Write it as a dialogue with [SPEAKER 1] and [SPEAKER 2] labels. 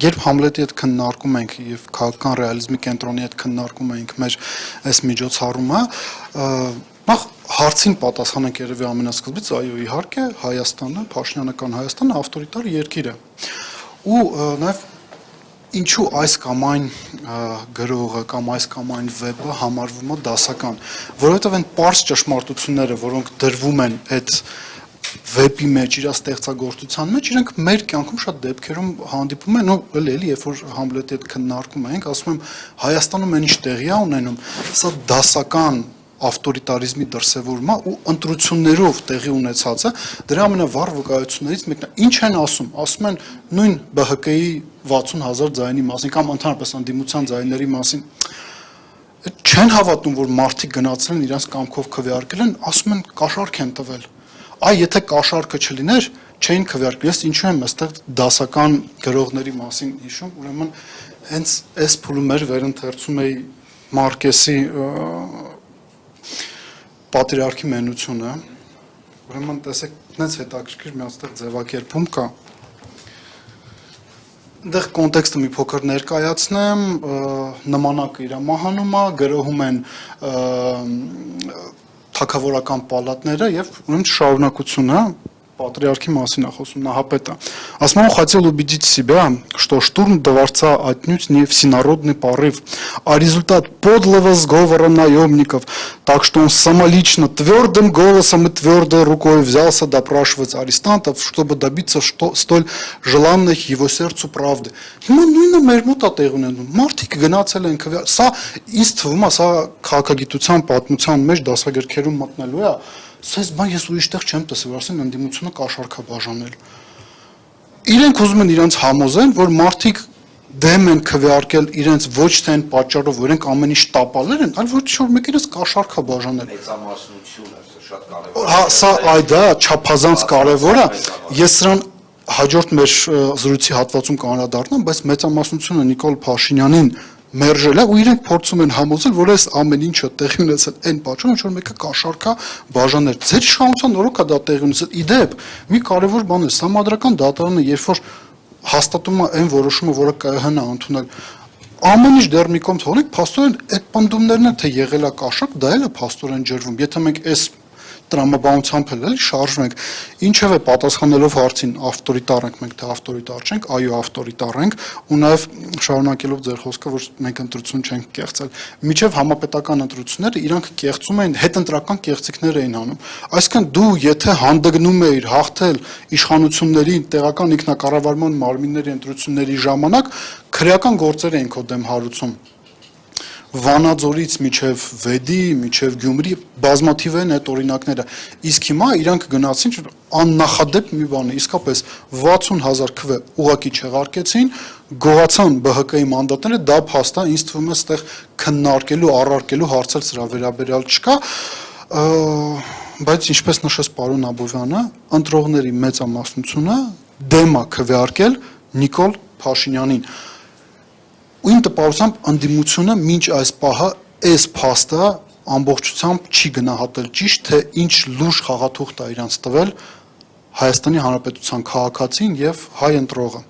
[SPEAKER 1] Երբ Համլետի հետ քննարկում ենք եւ քաղաքական ռեալիզմի կենտրոնի հետ քննարկում ենք մեր այս միջոցառումը, նախ հարցին պատասխանենք երևի ամենասկզբից, այո, իհարկե, Հայաստանը, Փաշինյանական Հայաստանը ավտորիտար երկիր է։ Ու նաեւ ինչու այս կամ այն գրողը կամ այս կամ այն վեբը համարվում է դասական, որովհետեւ այն պարզ ճշմարտությունները, որոնք դրվում են այդ վեպի մեջ, իր ստեղծագործության մեջ, իրենք մեր կյանքում շատ դեպքերում հանդիպում են, ու էլի երբ որ Համլետի հետ քննարկում ենք, ասում եմ Հայաստանում այն ինչ տեղի է ունենում, սա դասական ավտորիտարիզմի դրսևորում է ու ընտրություններով տեղի ունեցած է, դրա ամենավառ վկայություններից մեկն է։ Ինչ են ասում են նույն ԲՀԿ-ի 60,000 ձայնի մասին կամ ընդհանրապես ընդդիմության ձայների մասին։ Չեն հավատում, որ մարդիկ գնացել են իրենց կամքով քվեարկել են, ասում են կաշառք են տվել։ Այ եթե կաշառքը չլիներ, չէին քվեարկել։ Ես ինչու եմ այստեղ դասական գրողների մասին հիշում, ուրեմն հենց այս փուլում էր վերընթերցում էի Մարկեսի պատրիարքի մենությունը, ուրեմն տեսեք, այնց հետաքրքիր մի այստեղ ձևակերպում կա։ Դեռ կոնտեքստը մի փոքր ներկայացնեմ, նմանակը իր մահանում է, գրոհում են թագավորական պալատները եւ ուրեմն շարունակությունը Патриархи մասին է խոսում Նահապետը։ Ասում он хотел убедить себя, что штурм дворца отнюдь не всенародный порыв, а результат подлого сговора наемников, так что он самолично твердым голосом и твердой рукой взялся допрашивать арестантов, чтобы добиться столь желанной его сердцу правды. Հիմա նույնը մեր մոտ է տեղ ունենում։ Մարդիկ գնացել են քվեարկել, սա ինձ թվում է, սա քաղաքագիտության պատմության մեջ դասագրքերում մտնելու է։ Սենց բան ես ուրիշ տեղ չեմ տեսել, որ ասեն ընդդիմությունը կաշառք է բաժանել։ Իրենք ուզում են իրենց համոզեն, որ մարդիկ դեմ են քվեարկել իրենց ոչ թե այն պատճառով, որ իրենք ամեն ինչ տապալեր են, այլ որ ինչ-որ մեկ իրենց կաշառք է բաժանել։
[SPEAKER 2] Մեծամասնությունը շատ կարևոր է։
[SPEAKER 1] Հա, սա այ դա չափազանց կարևոր է։ Ես սրան հաջորդ մեր զրույցի հատվածում կանդրադառնամ, բայց մեծամասնությունը Նիկոլ Փաշինյանին մերժել է ու իրենք փորձում են համոզել, որ այս ամեն ինչը տեղի ունեցել այն պատճառով, որ մեկը կաշառքա բաժանել։ Ձեր իշխանության օրոք է դա տեղի ունեցել։ Իդեպ, մի կարևոր բան է, Սահմանադրական դատարանը, երբ որ հաստատում է այն որոշումը, որը ԿՀ-ն է ընդունել, ամեն ինչ դեռ մի կողմ թողնենք, փաստորեն այդ պնդումներն է, թե եղել է կաշառք, դա էլ է փաստորեն ջրվում։ Եթե մենք այս տրամաբանությամբ էլ շարժվում ենք, ինչևէ պատասխանելով հարցին ավտորիտար ենք մենք թե ավտորիտար չենք, այո ավտորիտար ենք ու նաև շարունակելով ձեր խոսքը, որ մենք ընտրություն չենք կեղծել, միջև համապետական ընտրությունները իրանք կեղծում էին, հետընտրական կեղծիքներ էին անում, այսինքն դու եթե հանդգնում էիր հաղթել իշխանությունների տեղական ինքնակառավարման մարմինների ընտրությունների ժամանակ քրեական գործեր էին քո դեմ հարուցում Վանաձորից միջև Վեդի, միջև Գյումրի բազմաթիվ են այդ օրինակները։ Իսկ հիմա իրանք գնացին աննախադեպ մի բան է, իսկապես 60,000 քվե ուղակի չեղարկեցին, գողացան ԲՀԿ-ի մանդատները, դա փաստ է, ինձ թվում է այստեղ քննարկելու, առարկելու հարցեր սրա վերաբերյալ չկա, բայց ինչպես նշեց պարոն Աբովյանը, ընտրողների մեծամասնությունը դեմ է քվեարկել Նիկոլ Փաշինյանին։ Ու իմ տպավորությամբ ընդդիմությունը մինչ այս պահը այս փաստը ամբողջությամբ չի գնահատել ճիշտ, թե ինչ լուրջ խաղաթուղթ է իրանց տվել Հայաստանի Հանրապետության քաղաքացին եւ հայ ընտրողը։